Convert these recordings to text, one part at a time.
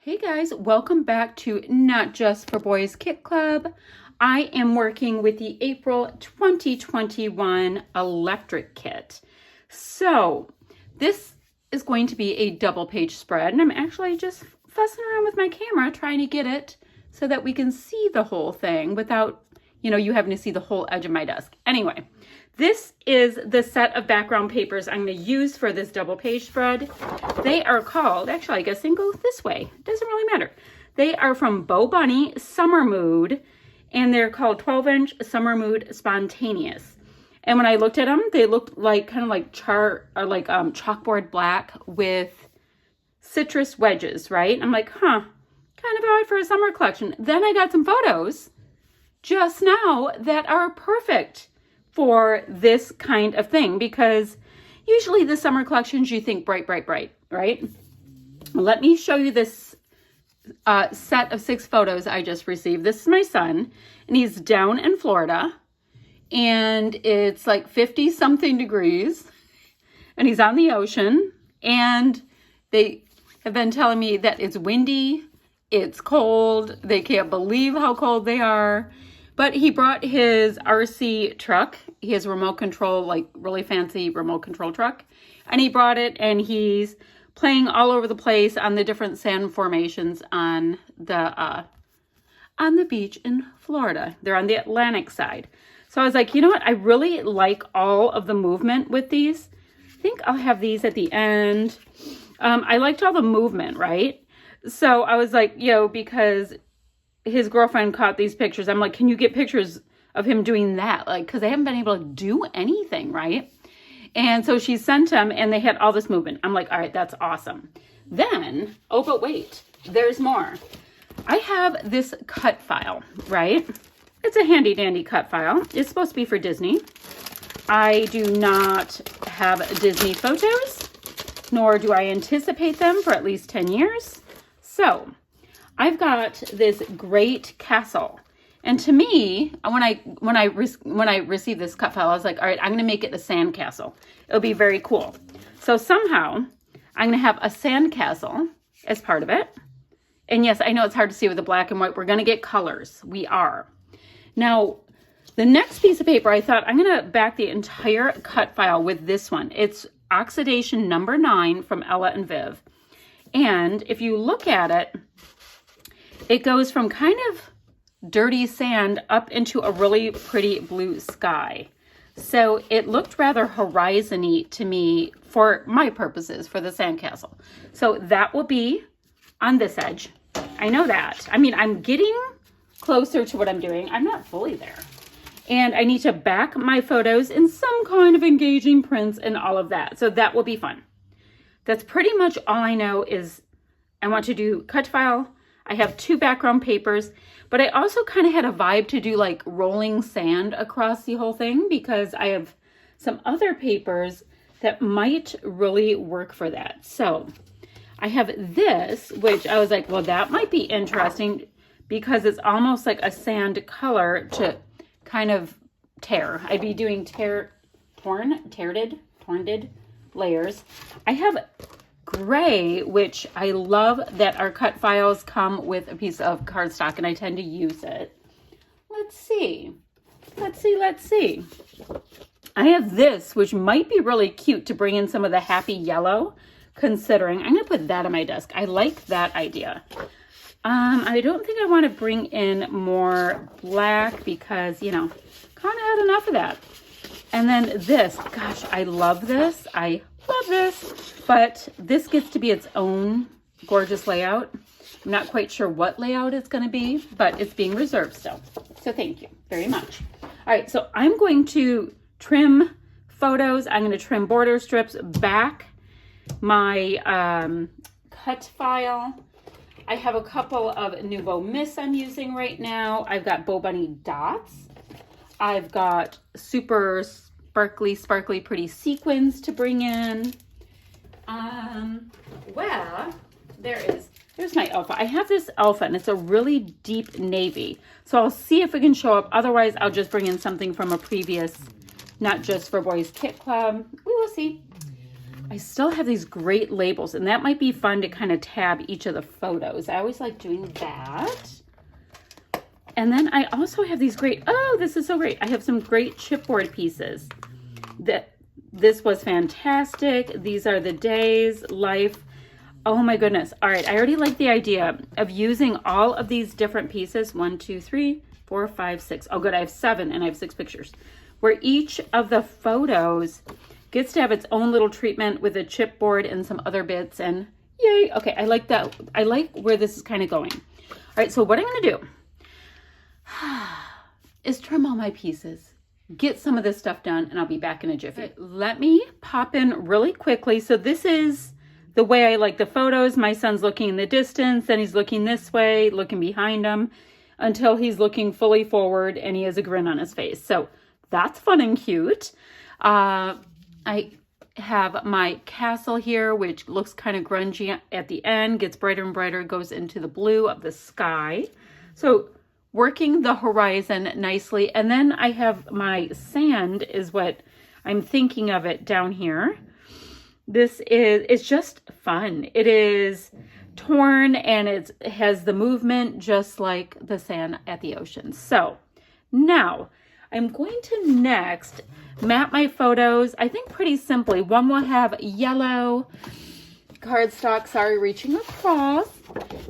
Hey guys, welcome back to Not Just for Boys Kit Club. I am working with the April 2021 electric kit. So this is going to be a double page spread, and I'm actually just fussing around with my camera trying to get it so that we can see the whole thing without, you having to see the whole edge of my desk. Anyway, this is the set of background papers I'm going to use for this double page spread. They are called, actually I guess they can go this way. It doesn't really matter. They are from Bo Bunny Summer Mood, and they're called 12-inch Summer Mood Spontaneous. And when I looked at them, they looked like kind of like chalkboard black with citrus wedges, right? I'm like, kind of odd for a summer collection. Then I got some photos just now that are perfect for this kind of thing, because usually the summer collections you think bright, bright, bright, right? Let me show you this set of 6 photos I just received. This is my son, and he's down in Florida, and it's like 50 something degrees, and he's on the ocean, and they have been telling me that it's windy, it's cold, they can't believe how cold they are. But he brought his RC truck, his remote control, like really fancy remote control truck. And he brought it, and he's playing all over the place on the different sand formations on the beach in Florida. They're on the Atlantic side. So I was like, you know what? I really like all of the movement with these. I think I'll have these at the end. I liked all the movement, right? So I was like, because his girlfriend caught these pictures. I'm like, can you get pictures of him doing that? Like, because they haven't been able to do anything, right? And so she sent him, and they had all this movement. I'm like, all right, that's awesome. Then, oh, but wait, there's more. I have this cut file, right? It's a handy dandy cut file. It's supposed to be for Disney. I do not have Disney photos, nor do I anticipate them for at least 10 years. So I've got this great castle, and to me, when I received this cut file, I was like, all right, I'm going to make it a sand castle. It'll be very cool. So somehow I'm going to have a sand castle as part of it. And yes, I know it's hard to see with the black and white. We're going to get colors. We are. Now, the next piece of paper, I thought I'm going to back the entire cut file with this one. It's Oxidation number 9 from Ella and Viv. And if you look at it, it goes from kind of dirty sand up into a really pretty blue sky. So it looked rather horizon-y to me for my purposes for the sandcastle. So that will be on this edge. I know that. I mean, I'm getting closer to what I'm doing. I'm not fully there. And I need to back my photos in some kind of engaging prints and all of that. So that will be fun. That's pretty much all I know is I want to do cut file. I have 2 background papers, but I also kind of had a vibe to do like rolling sand across the whole thing, because I have some other papers that might really work for that. So I have this, which I was like, well, that might be interesting because it's almost like a sand color to kind of tear. I'd be doing torned layers. I have gray, which I love that our cut files come with a piece of cardstock, and I tend to use it. Let's see. I have this, which might be really cute to bring in some of the happy yellow, considering I'm going to put that on my desk. I like that idea. I don't think I want to bring in more black because, kind of had enough of that. And then this, gosh, I love this. But this gets to be its own gorgeous layout. I'm not quite sure what layout it's going to be, but it's being reserved still. So thank you very much. All right, so I'm going to trim photos. I'm going to trim border strips, back my cut file. I have a couple of Nouveau Mists I'm using right now. I've got Bo Bunny dots. I've got super sparkly, pretty sequins to bring in. Well, there's my alpha. I have this alpha, and it's a really deep navy. So I'll see if it can show up. Otherwise, I'll just bring in something from a previous Not Just for Boys Kit Club. We will see. I still have these great labels, and that might be fun to kind of tab each of the photos. I always like doing that. And then I also have these great, oh, this is so great. I have some great chipboard pieces. This was fantastic. These are the days, life. Oh my goodness. All right, I already like the idea of using all of these different pieces. 1, 2, 3, 4, 5, 6. Oh good, I have 7 and I have 6 pictures. Where each of the photos gets to have its own little treatment with a chipboard and some other bits, and yay. Okay, I like that. I like where this is kind of going. All right, so what I'm gonna do is trim all my pieces, get some of this stuff done, and I'll be back in a jiffy. Right, let me pop in really quickly. So this is the way I like the photos. My son's looking in the distance, then he's looking this way, looking behind him, until he's looking fully forward and he has a grin on his face. So that's fun and cute. I have my castle here, which looks kind of grungy at the end, gets brighter and brighter, goes into the blue of the sky. So working the horizon nicely. And then I have my sand is what I'm thinking of it down here. It's just fun. It is torn and it has the movement just like the sand at the ocean. So now I'm going to next map my photos, I think pretty simply. One will have yellow cardstock, sorry, reaching across,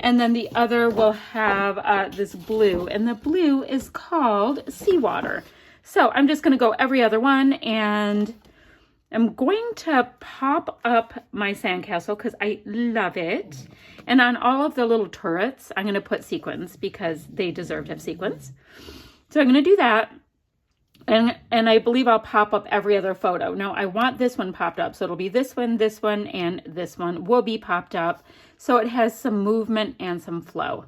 and then the other will have this blue, and the blue is called Seawater. So I'm just going to go every other one, and I'm going to pop up my sandcastle because I love it. And on all of the little turrets, I'm going to put sequins because they deserve to have sequins. So I'm going to do that. And I believe I'll pop up every other photo. Now I want this one popped up. So it'll be this one, and this one will be popped up. So it has some movement and some flow.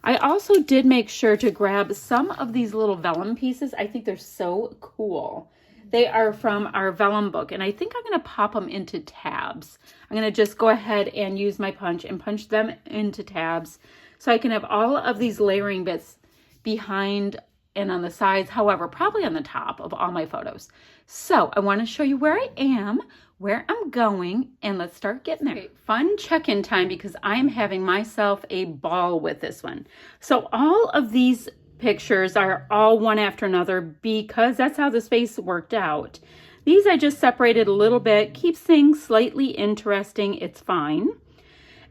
I also did make sure to grab some of these little vellum pieces. I think they're so cool. They are from our vellum book. And I think I'm going to pop them into tabs. I'm going to just go ahead and use my punch and punch them into tabs. So I can have all of these layering bits behind and on the sides, however, probably on the top of all my photos. So I want to show you where I am, where I'm going, and let's start getting there. Okay, fun check-in time because I am having myself a ball with this one. So all of these pictures are all one after another because that's how the space worked out. These I just separated a little bit, keeps things slightly interesting, it's fine.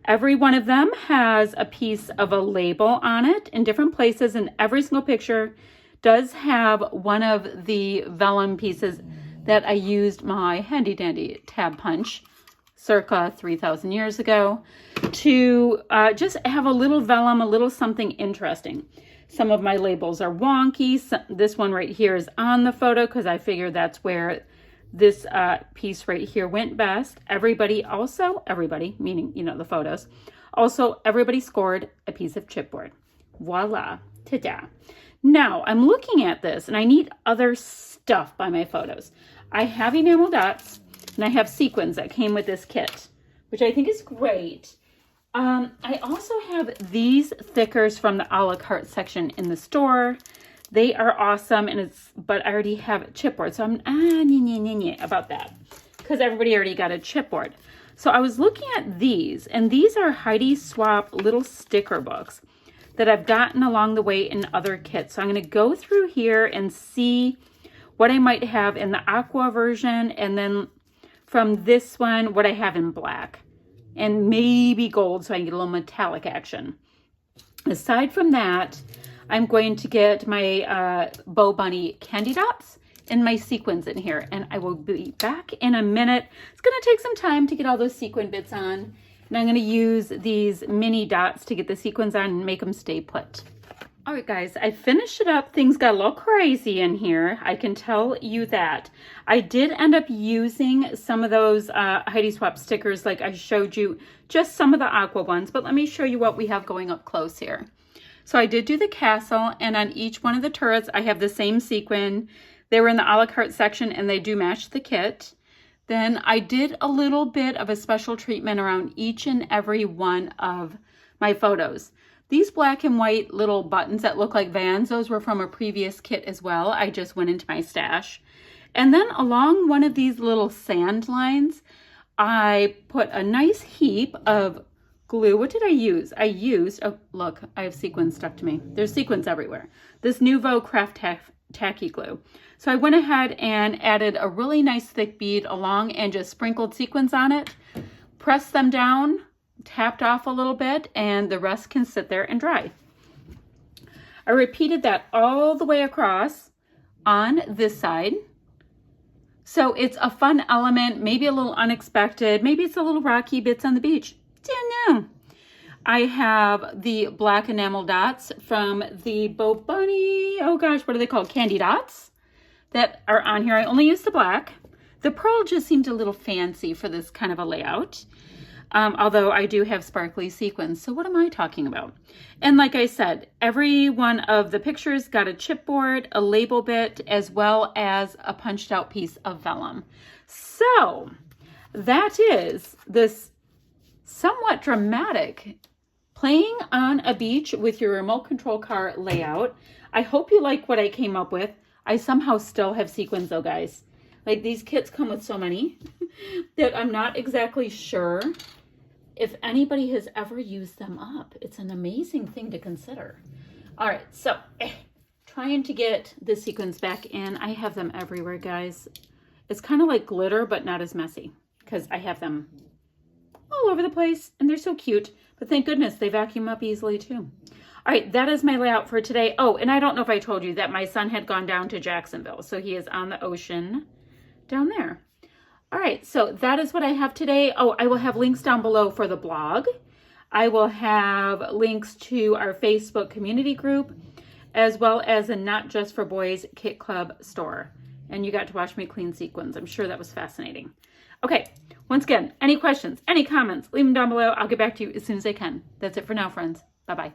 Every one of them has a piece of a label on it in different places, and every single picture does have one of the vellum pieces that I used my handy dandy tab punch circa 3,000 years ago to just have a little vellum, a little something interesting. Some of my labels are wonky. This one right here is on the photo because I figured that's where this piece right here went best. Everybody, meaning, you know, the photos. Also, everybody scored a piece of chipboard. Voila, ta-da. Now, I'm looking at this and I need other stuff by my photos. I have enamel dots and I have sequins that came with this kit, which I think is great. I also have these thickers from the a la carte section in the store. They are awesome, but I already have chipboard, so I'm about that because everybody already got a chipboard. So I was looking at these, and these are Heidi Swapp little sticker books that I've gotten along the way in other kits. So I'm going to go through here and see what I might have in the aqua version, and then from this one, what I have in black, and maybe gold so I can get a little metallic action. Aside from that, I'm going to get my Bo Bunny candy dots and my sequins in here, and I will be back in a minute. It's going to take some time to get all those sequin bits on, and I'm going to use these mini dots to get the sequins on and make them stay put. All right, guys, I finished it up. Things got a little crazy in here. I can tell you that. I did end up using some of those Heidi Swapp stickers like I showed you, just some of the aqua ones, but let me show you what we have going up close here. So I did do the castle, and on each one of the turrets, I have the same sequin. They were in the a la carte section, and they do match the kit. Then I did a little bit of a special treatment around each and every one of my photos. These black and white little buttons that look like Vans, those were from a previous kit as well. I just went into my stash. And then along one of these little sand lines, I put a nice heap of glue. What did I use? I used, oh, look, I have sequins stuck to me. There's sequins everywhere. This Nuvo Craft Tacky Glue. So I went ahead and added a really nice thick bead along and just sprinkled sequins on it. Pressed them down, tapped off a little bit, and the rest can sit there and dry. I repeated that all the way across on this side. So it's a fun element, maybe a little unexpected, maybe it's a little rocky bits on the beach. Don't know. I have the black enamel dots from the Bo Bunny, oh gosh, what are they called? Candy dots that are on here. I only use the black. The pearl just seemed a little fancy for this kind of a layout. Although I do have sparkly sequins. So what am I talking about? And like I said, every one of the pictures got a chipboard, a label bit, as well as a punched out piece of vellum. So that is this somewhat dramatic playing on a beach with your remote control car layout. I hope you like what I came up with. I somehow still have sequins though, guys. Like these kits come with so many that I'm not exactly sure if anybody has ever used them up. It's an amazing thing to consider. All right, so trying to get the sequins back in. I have them everywhere, guys. It's kind of like glitter, but not as messy because I have them all over the place and they're so cute. But thank goodness they vacuum up easily too. All right, that is my layout for today. Oh, and I don't know if I told you that my son had gone down to Jacksonville. So he is on the ocean down there. All right, so that is what I have today. Oh, I will have links down below for the blog. I will have links to our Facebook community group, as well as a Not Just for Boys Kit Club store. And you got to watch me clean sequins. I'm sure that was fascinating. Okay, once again, any questions, any comments, leave them down below. I'll get back to you as soon as I can. That's it for now, friends. Bye-bye.